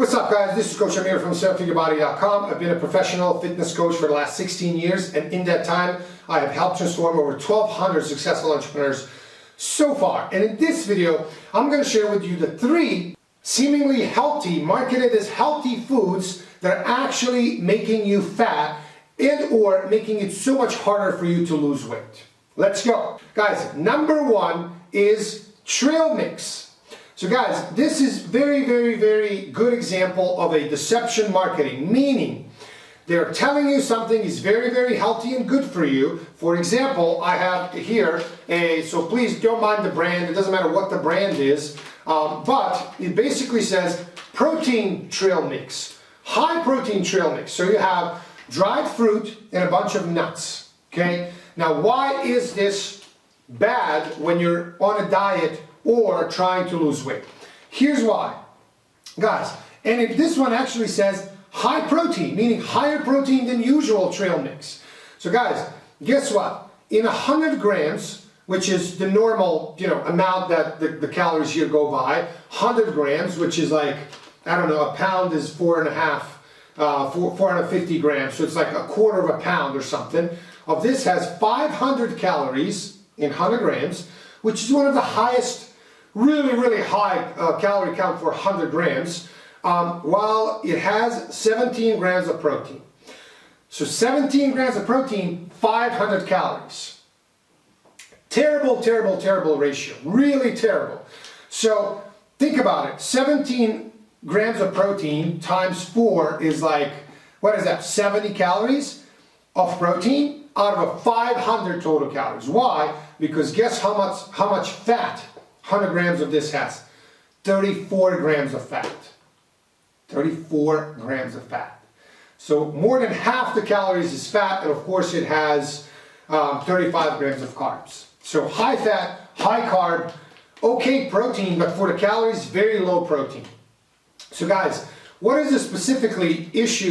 What's up, guys? This is Coach Amir from SevenFigureBody.com. I've been a professional fitness coach for the last 16 years, and in that time, I have helped transform over 1,200 successful entrepreneurs so far. And in this video, I'm going to share with you the 3 seemingly healthy, marketed as healthy foods that are actually making you fat and or making it so much harder for you to lose weight. Let's go. Guys, number 1 is trail mix. So guys, this is very good example of a deception marketing, meaning they're telling you something is very healthy and good for you. For example, I have here so please don't mind the brand, it doesn't matter what the brand is, but it basically says protein trail mix, high protein trail mix. So you have dried fruit and a bunch of nuts, okay? Now why is this bad when you're on a diet or trying to lose weight? Here's why, guys. And this one actually says high protein, meaning higher protein than usual trail mix. So guys, guess what? In 100 grams, which is the normal, amount that the calories here go by, 100 grams, which is like, I don't know, a pound is 450 grams, so it's like a quarter of a pound or something. Of this has 500 calories in 100 grams, which is one of the highest, really high calorie count for 100 grams, while it has 17 grams of protein. So 17 grams of protein, 500 calories. Terrible ratio, really terrible. So think about it, 17 grams of protein times 4 is like, what is that, 70 calories of protein out of a 500 total calories. Why? Because guess how much fat 100 grams of this has? 34 grams of fat. 34 grams of fat. So more than half the calories is fat, and of course it has 35 grams of carbs. So high fat, high carb, okay protein, but for the calories, very low protein. So guys, what is the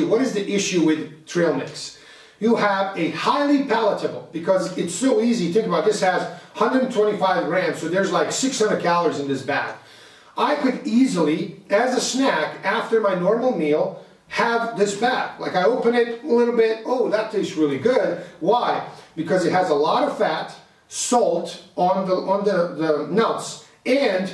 what is the issue with trail mix? You have a highly palatable, because it's so easy. Think about it, this has 125 grams, so there's like 600 calories in this bag. I could easily, as a snack, after my normal meal, have this bag. Like I open it a little bit, oh, that tastes really good. Why? Because it has a lot of fat, salt on the nuts, and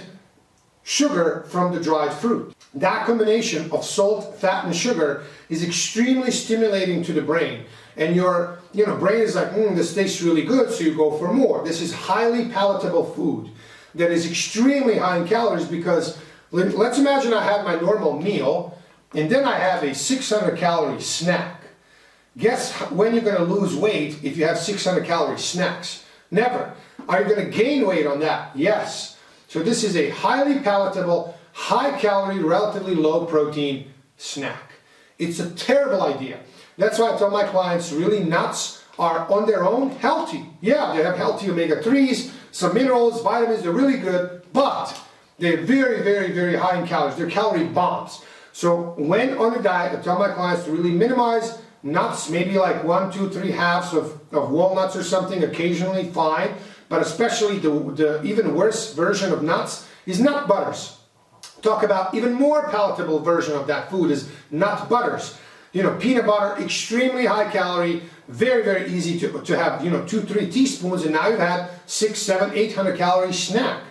sugar from the dried fruit. That combination of salt, fat, and sugar is extremely stimulating to the brain. And your brain is like, this tastes really good, so you go for more. This is highly palatable food that is extremely high in calories, because let's imagine I have my normal meal and then I have a 600 calorie snack. Guess when you're going to lose weight if you have 600 calorie snacks? Never. Are you going to gain weight on that? Yes. So this is a highly palatable, high calorie, relatively low protein snack. It's a terrible idea. That's why I tell my clients, really, nuts are on their own healthy. Yeah, they have healthy omega-3s, some minerals, vitamins, they're really good, but they're very high in calories. They're calorie bombs. So when on a diet, I tell my clients to really minimize nuts, maybe like 1, 2, 3 halves of walnuts or something, occasionally fine, but especially the even worse version of nuts is nut butters. Talk about even more palatable version of that food is nut butters. Peanut butter, extremely high calorie, very easy to have, 2-3 teaspoons, and now you've had 600, 700, 800 calorie snack.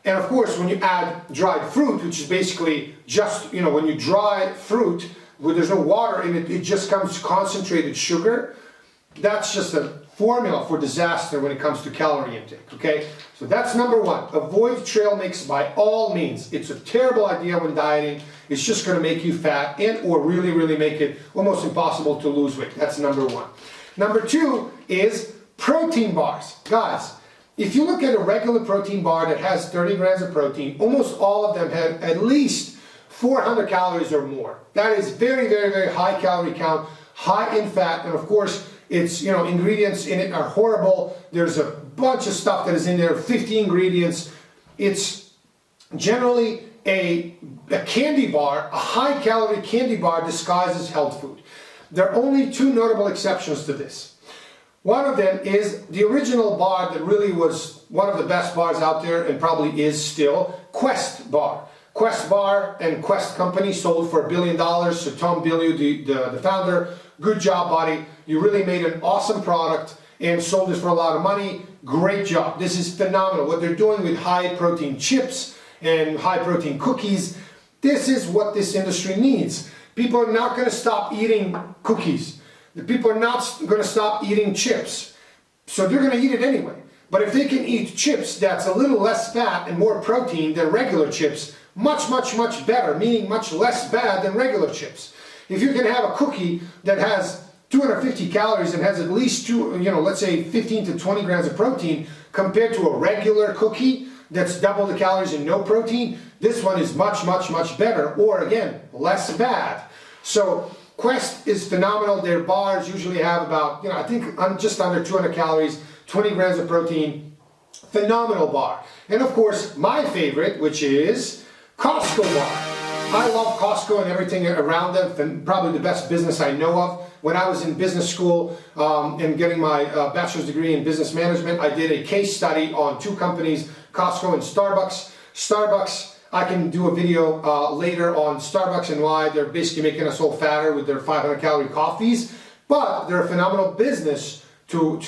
And of course, when you add dried fruit, which is basically just, when you dry fruit, where there's no water in it, it just comes concentrated sugar. That's just a formula for disaster when it comes to calorie intake, okay? So that's number 1. Avoid trail mix by all means. It's a terrible idea when dieting. It's just going to make you fat and or really make it almost impossible to lose weight. That's number 1. Number 2 is protein bars. Guys, if you look at a regular protein bar that has 30 grams of protein, almost all of them have at least 400 calories or more. That is very high calorie count, high in fat, and of course, it's, ingredients in it are horrible. There's a bunch of stuff that is in there, 50 ingredients. It's generally a candy bar, a high calorie candy bar disguised as health food. There are only 2 notable exceptions to this. One of them is the original bar that really was one of the best bars out there and probably is still, Quest bar. Quest Bar and Quest Company sold for $1 billion. So Tom Bilyeu, the founder, good job, buddy. You really made an awesome product and sold this for a lot of money. Great job. This is phenomenal. What they're doing with high protein chips and high protein cookies, this is what this industry needs. People are not going to stop eating cookies. The people are not going to stop eating chips. So they're going to eat it anyway. But if they can eat chips that's a little less fat and more protein than regular chips, much, much, much better, meaning much less bad than regular chips. If you can have a cookie that has 250 calories and has at least let's say 15 to 20 grams of protein compared to a regular cookie that's double the calories and no protein, this one is much, much, much better, or again, less bad. So Quest is phenomenal. Their bars usually have about, I think just under 200 calories, 20 grams of protein. Phenomenal bar. And of course, my favorite, which is Costco bar. I love Costco and everything around them, and probably the best business I know of. When I was in business school and getting my bachelor's degree in business management, I did a case study on two companies, Costco and Starbucks. Starbucks, I can do a video later on Starbucks and why they're basically making us all fatter with their 500 calorie coffees, but they're a phenomenal business to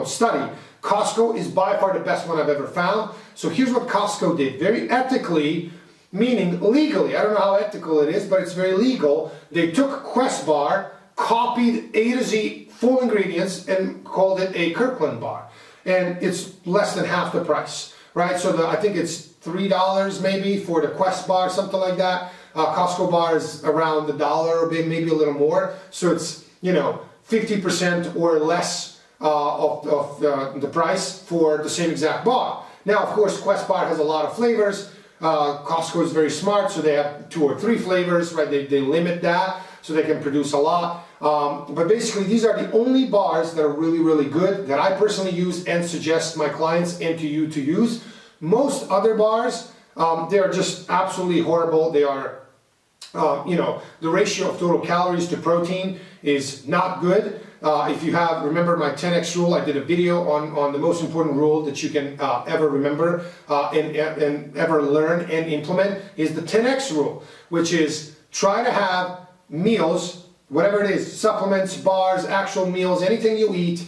study. Costco is by far the best one I've ever found. So here's what Costco did. Very ethically, meaning legally, I don't know how ethical it is, but it's very legal. They took Quest bar, copied A to Z full ingredients, and called it a Kirkland bar. And it's less than half the price, right? So I think it's $3 maybe for the Quest bar, something like that. Costco bar is around $1 or maybe a little more. So it's, 50% or less of the price for the same exact bar. Now, of course, Quest bar has a lot of flavors. Costco is very smart, so they have 2 or 3 flavors, right? They limit that so they can produce a lot. But basically, these are the only bars that are really, really good that I personally use and suggest my clients and to you to use. Most other bars, they are just absolutely horrible. They are, the ratio of total calories to protein is not good. If you remember my 10x rule, I did a video on the most important rule that you can ever remember and ever learn and implement is the 10x rule, which is try to have meals, whatever it is, supplements, bars, actual meals, anything you eat,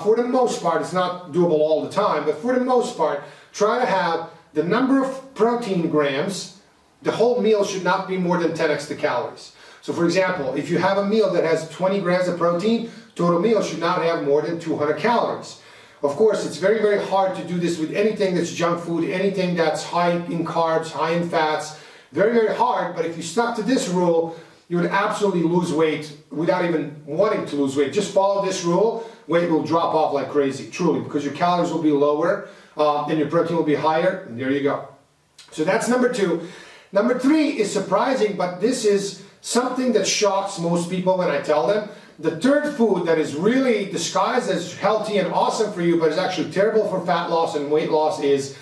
for the most part, it's not doable all the time, but for the most part, try to have the number of protein grams. The whole meal should not be more than 10x the calories. So for example, if you have a meal that has 20 grams of protein, total meal should not have more than 200 calories. Of course, it's very, very hard to do this with anything that's junk food, anything that's high in carbs, high in fats. Very, very hard, but if you stuck to this rule, you would absolutely lose weight without even wanting to lose weight. Just follow this rule, weight will drop off like crazy, truly, because your calories will be lower and your protein will be higher, and there you go. So that's number 2. Number 3 is surprising, but this is something that shocks most people when I tell them. The third food that is really disguised as healthy and awesome for you, but is actually terrible for fat loss and weight loss, is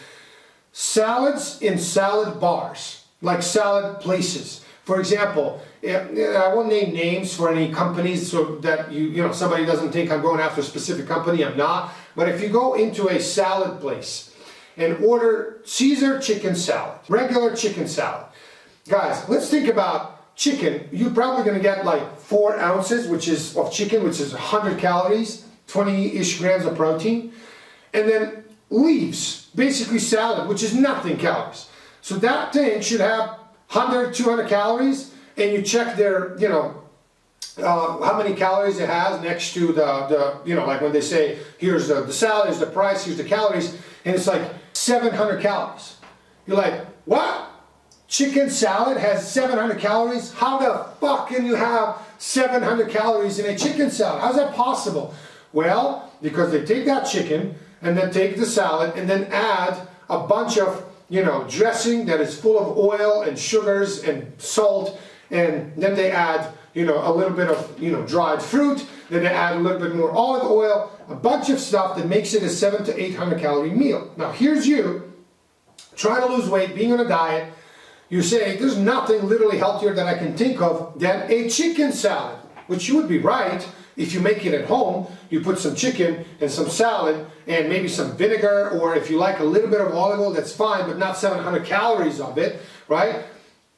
salads in salad bars, like salad places. For example, I won't name names for any companies so that somebody doesn't think I'm going after a specific company. I'm not. But if you go into a salad place and order Caesar chicken salad, regular chicken salad, guys, let's think about chicken. You're probably going to get like 4 ounces, of chicken, which is 100 calories, 20-ish grams of protein, and then leaves, basically salad, which is nothing calories. So that thing should have 100, 200 calories, and you check their, how many calories it has next to like when they say, here's the salad, here's the price, here's the calories, and it's like 700 calories. You're like, what? Chicken salad has 700 calories? How the fuck can you have 700 calories in a chicken salad? How's that possible? Well, because they take that chicken and then take the salad and then add a bunch of dressing that is full of oil and sugars and salt, and then they add, a little bit of, dried fruit, then they add a little bit more olive oil, a bunch of stuff that makes it a 700 to 800 calorie meal. Now here's you, trying to lose weight, being on a diet, you say, there's nothing literally healthier that I can think of than a chicken salad, which you would be right. If you make it at home, you put some chicken and some salad and maybe some vinegar, or if you like a little bit of olive oil, that's fine, but not 700 calories of it, right?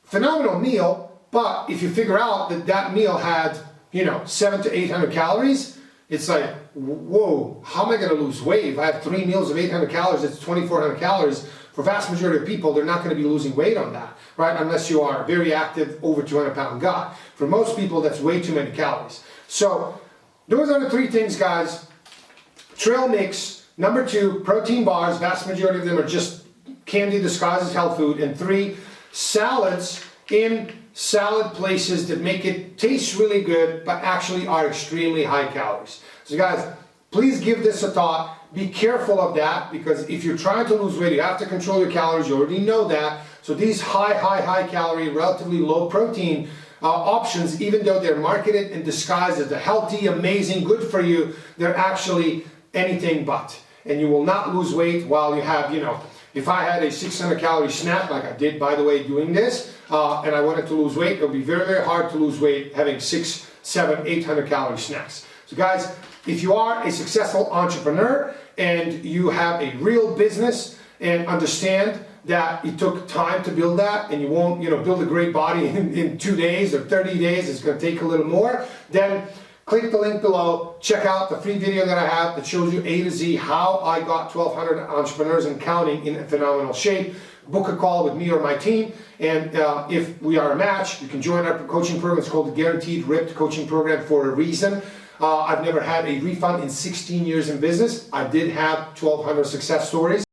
Phenomenal meal, but if you figure out that that meal had, 700 to 800 calories, it's like, whoa, how am I going to lose weight? If I have 3 meals of 800 calories, it's 2,400 calories. For vast majority of people, they're not going to be losing weight on that, right? Unless you are a very active, over 200-pound guy. For most people, that's way too many calories. So those are the 3 things, guys. Trail mix. Number 2, protein bars. Vast majority of them are just candy disguised as health food. And 3, salads in salad places that make it taste really good, but actually are extremely high calories. So guys, please give this a thought. Be careful of that, because if you're trying to lose weight, you have to control your calories. You already know that. So these high calorie, relatively low protein options, even though they're marketed and disguised as the healthy, amazing, good for you, they're actually anything but. And you will not lose weight while you have, if I had a 600 calorie snack, like I did, by the way, doing this, and I wanted to lose weight, it would be very, very hard to lose weight having 600, 700, 800 calorie snacks. So guys, if you are a successful entrepreneur and you have a real business and understand that it took time to build that, and you won't, build a great body in 2 days or 30 days, it's going to take a little more, then click the link below, check out the free video that I have that shows you A to Z how I got 1,200 entrepreneurs and counting in phenomenal shape. Book a call with me or my team, and if we are a match, you can join our coaching program. It's called the Guaranteed Ripped Coaching Program for a reason. I've never had a refund in 16 years in business. I did have 1,200 success stories.